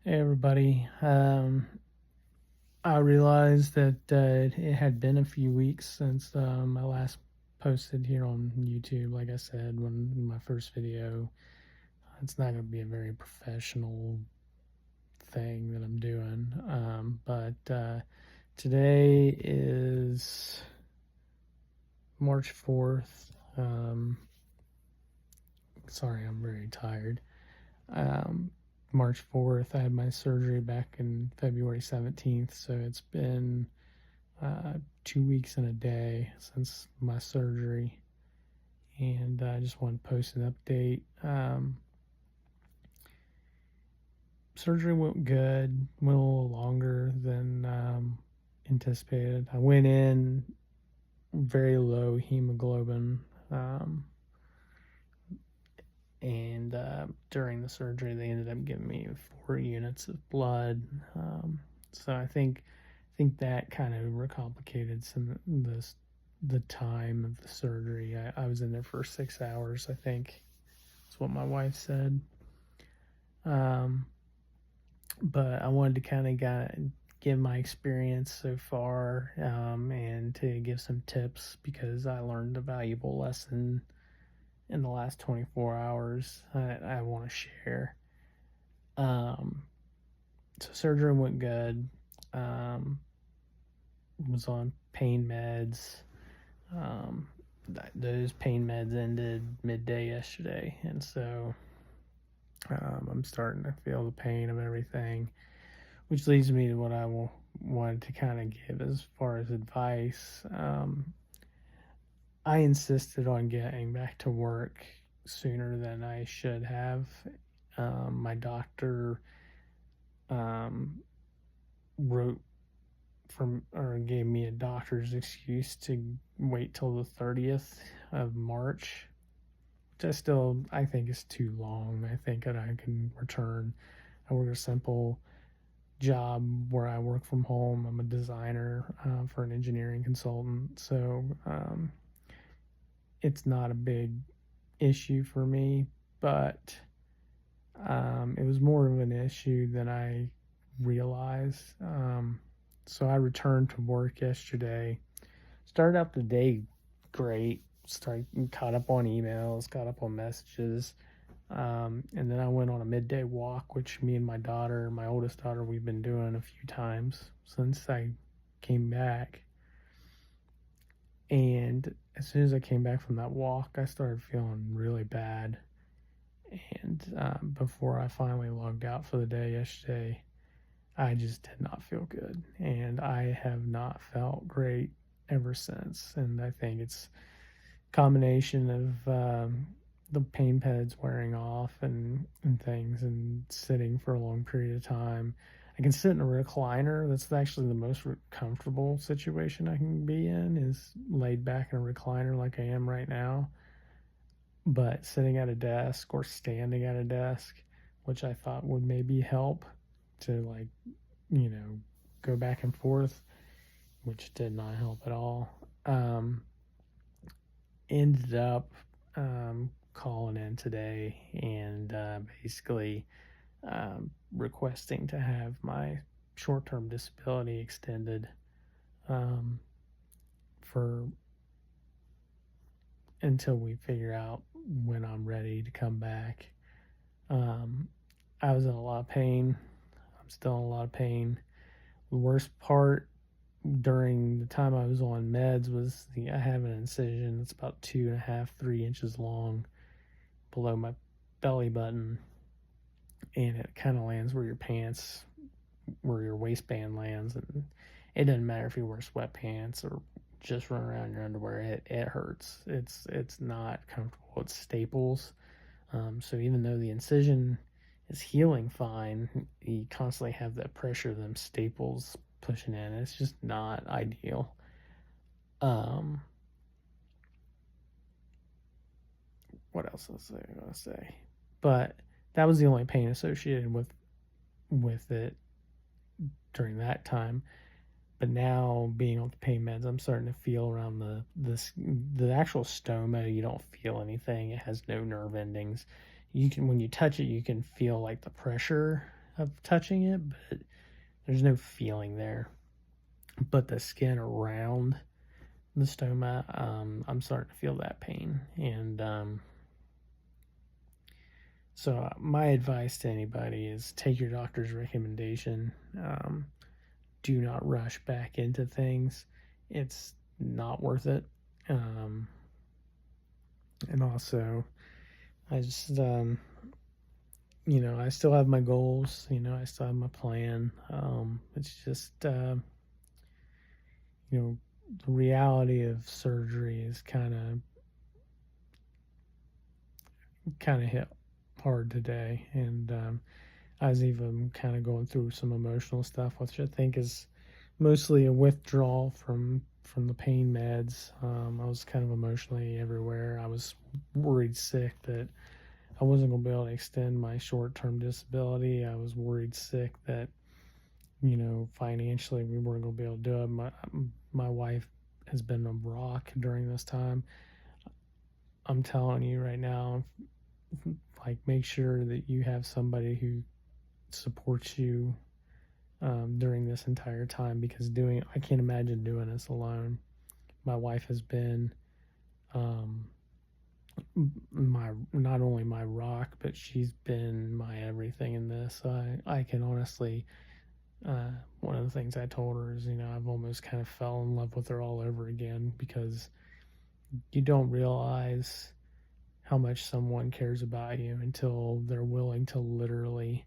Hey everybody. I realized that it had been a few weeks since I last posted here on YouTube. Like I said, when my first video, it's not going to be a very professional thing that I'm doing. But today is March 4th. Sorry, I'm very tired. Um, March 4th, I had my surgery back in February 17th, so it's been 2 weeks and a day since my surgery, and I just want to post an update. Surgery went good, went a little longer than anticipated. I went in very low hemoglobin, and during the surgery, they ended up giving me 4 units of blood. So I think that kind of recomplicated some of the time of the surgery. I was in there for 6 hours, I think. That's what my wife said. But I wanted to kind of give my experience so far, and to give some tips because I learned a valuable lesson in the last 24 hours I want to share. So surgery went good. Was on pain meds. Those pain meds ended midday yesterday, and so I'm starting to feel the pain of everything, which leads me to what I wanted to kind of give as far as advice. I insisted on getting back to work sooner than I should have. My doctor wrote gave me a doctor's excuse to wait till the 30th of March, which I think is too long. I think that I can return. I work a simple job where I work from home. I'm a designer for an engineering consultant, so it's not a big issue for me, but it was more of an issue than I realized. So I returned to work yesterday. Started out the day great. Caught up on emails, caught up on messages, and then I went on a midday walk, which me and my oldest daughter, we've been doing a few times since I came back. And as soon as I came back from that walk, I started feeling really bad. And before I finally logged out for the day yesterday, I just did not feel good, and I have not felt great ever since. And I think it's a combination of the pain pads wearing off and things, and sitting for a long period of time. I can sit in a recliner. That's actually the most comfortable situation I can be in, is laid back in a recliner like I am right now. But sitting at a desk or standing at a desk, which I thought would maybe help to go back and forth, which did not help at all. Ended up calling in today and basically requesting to have my short-term disability extended for until we figure out when I'm ready to come back. I was in a lot of pain. I'm still in a lot of pain. The worst part during the time I was on meds was I have an incision that's about 2.5, 3 inches long below my belly button, and it kind of lands where your waistband lands, and it doesn't matter if you wear sweatpants or just run around in your underwear. It hurts. It's not comfortable. It's staples. So even though the incision is healing fine, you constantly have that pressure of them staples pushing in. It's just not ideal. What else was I going to say? But that was the only pain associated with it during that time. But now, being on the pain meds, I'm starting to feel around the actual stoma. You don't feel anything. It has no nerve endings. When you touch it, you can feel like the pressure of touching it, but there's no feeling there. But the skin around the stoma, I'm starting to feel that pain. And so my advice to anybody is take your doctor's recommendation. Do not rush back into things. It's not worth it. And also, I just, I still have my goals. I still have my plan. It's just, the reality of surgery is kind of hit hard today, and I was even kind of going through some emotional stuff, which I think is mostly a withdrawal from the pain meds. I was kind of emotionally everywhere. I was worried sick that I wasn't going to be able to extend my short-term disability. I was worried sick that financially we weren't going to be able to do it. My wife has been a rock during this time. I'm telling you right now, like, make sure that you have somebody who supports you during this entire time, because I can't imagine doing this alone. My wife has been my not only my rock, but she's been my everything in this. I can honestly, one of the things I told her is, I've almost kind of fell in love with her all over again, because you don't realize how much someone cares about you until they're willing to literally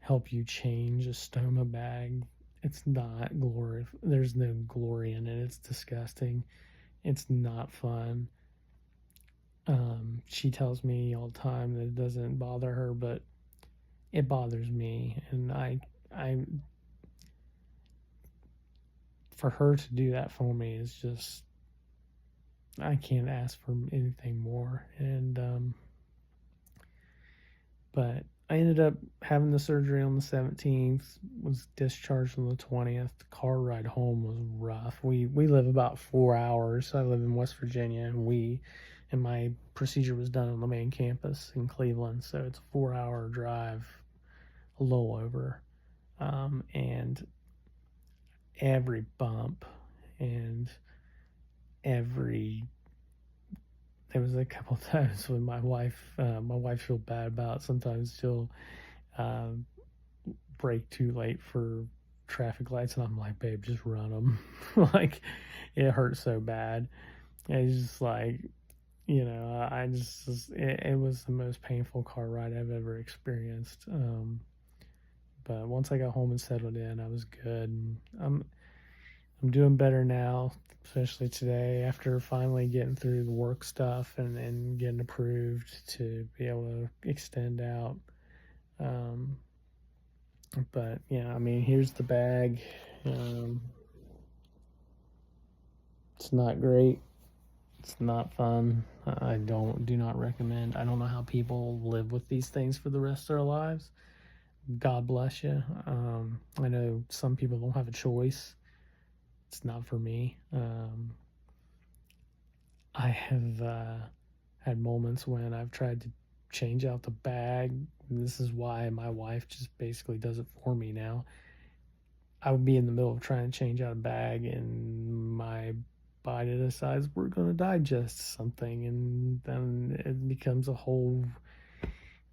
help you change a stoma bag. It's not glory. There's no glory in it. It's disgusting. It's not fun. She tells me all the time that it doesn't bother her, but it bothers me. And I, for her to do that for me is just, I can't ask for anything more. And, but I ended up having the surgery on the 17th, was discharged on the 20th. The car ride home was rough. We live about 4 hours. I live in West Virginia, and my procedure was done on the main campus in Cleveland, so it's a 4-hour drive, a little over. And every bump and there was a couple times when my wife feel bad about, sometimes she'll brake too late for traffic lights, and I'm like, babe, just run them. Like, it hurts so bad. It's just like, it was the most painful car ride I've ever experienced. But once I got home and settled in, I was good. I'm doing better now, especially today, after finally getting through the work stuff and getting approved to be able to extend out. But yeah, I mean, here's the bag. It's not great. It's not fun. I do not recommend. I don't know how people live with these things for the rest of their lives. God bless you. I know some people don't have a choice. It's not for me. I have had moments when I've tried to change out the bag. This is why my wife just basically does it for me now. I would be in the middle of trying to change out a bag, and my body decides we're going to digest something, and then it becomes a whole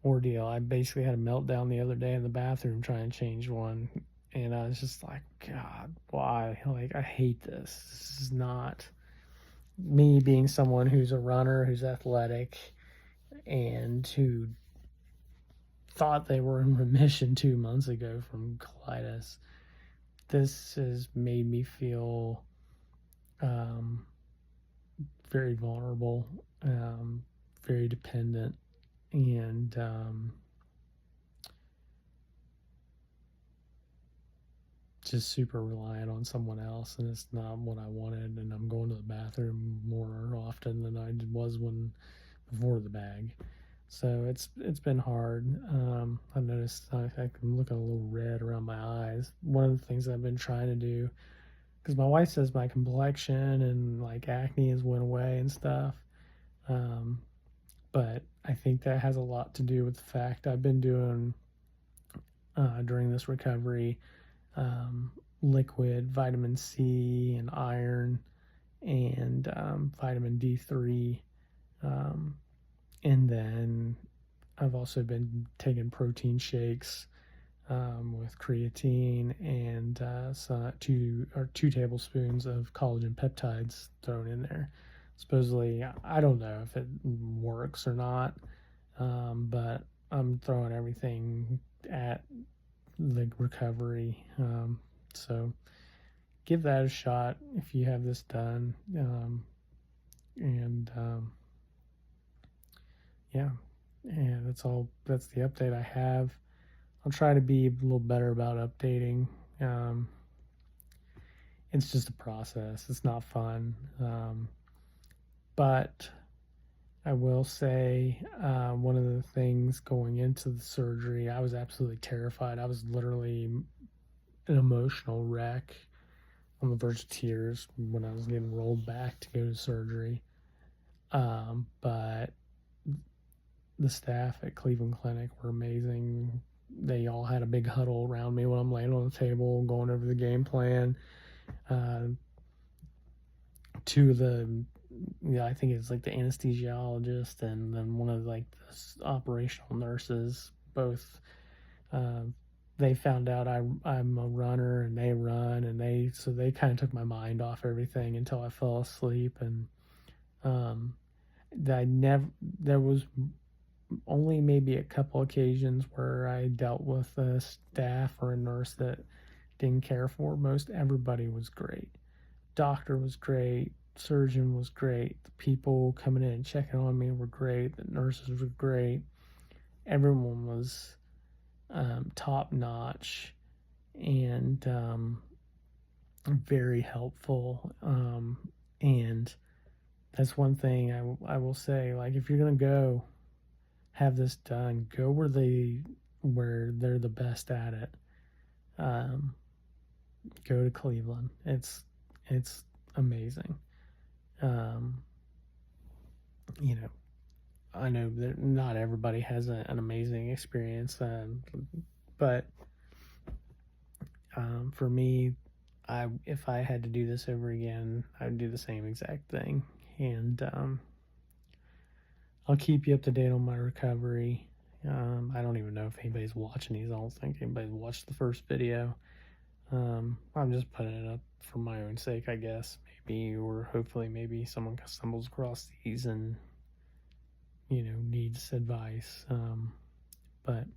ordeal. I basically had a meltdown the other day in the bathroom trying to change one, and I was just like, God, why? Like, I hate this. This is not me, being someone who's a runner, who's athletic, and who thought they were in remission 2 months ago from colitis. This has made me feel very vulnerable, very dependent, and just super reliant on someone else, and it's not what I wanted. And I'm going to the bathroom more often than I was before the bag. So it's been hard. I noticed I'm looking a little red around my eyes. One of the things I've been trying to do, because my wife says my complexion and like acne has went away and stuff, but I think that has a lot to do with the fact I've been doing during this recovery. Liquid vitamin C and iron and vitamin D3. And then I've also been taking protein shakes with creatine and two tablespoons of collagen peptides thrown in there. Supposedly, I don't know if it works or not, but I'm throwing everything at the recovery. So give that a shot if you have this done. And yeah, and that's all. That's the update I have. I'll try to be a little better about updating. Um, it's just a process. It's not fun. But I will say one of the things going into the surgery, I was absolutely terrified. I was literally an emotional wreck on the verge of tears when I was getting rolled back to go to surgery. But the staff at Cleveland Clinic were amazing. They all had a big huddle around me when I'm laying on the table, going over the game plan. Two of the, I think it's like the anesthesiologist and then one of like the operational nurses, both, they found out I'm a runner and they run and so they kind of took my mind off everything until I fell asleep. And there was only maybe a couple occasions where I dealt with a staff or a nurse that didn't care for. Most everybody was great. Doctor was great. Surgeon was great. The people coming in and checking on me were great. The nurses were great. Everyone was top notch and very helpful. And that's one thing I will say. Like, if you're gonna go have this done, go where they're the best at it. Go to Cleveland. It's amazing. You know, I know that not everybody has an amazing experience, but for me, if I had to do this over again, I would do the same exact thing. And I'll keep you up to date on my recovery. I don't even know if anybody's watching these. I don't think anybody's watched the first video. I'm just putting it up for my own sake, I guess. Maybe, or hopefully, maybe someone stumbles across these and needs advice. But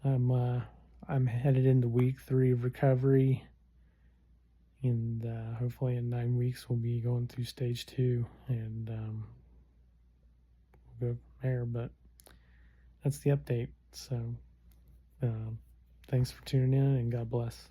I'm headed into week 3 of recovery, and hopefully in 9 weeks we'll be going through stage 2, and we'll go from there. But that's the update. So thanks for tuning in, and God bless.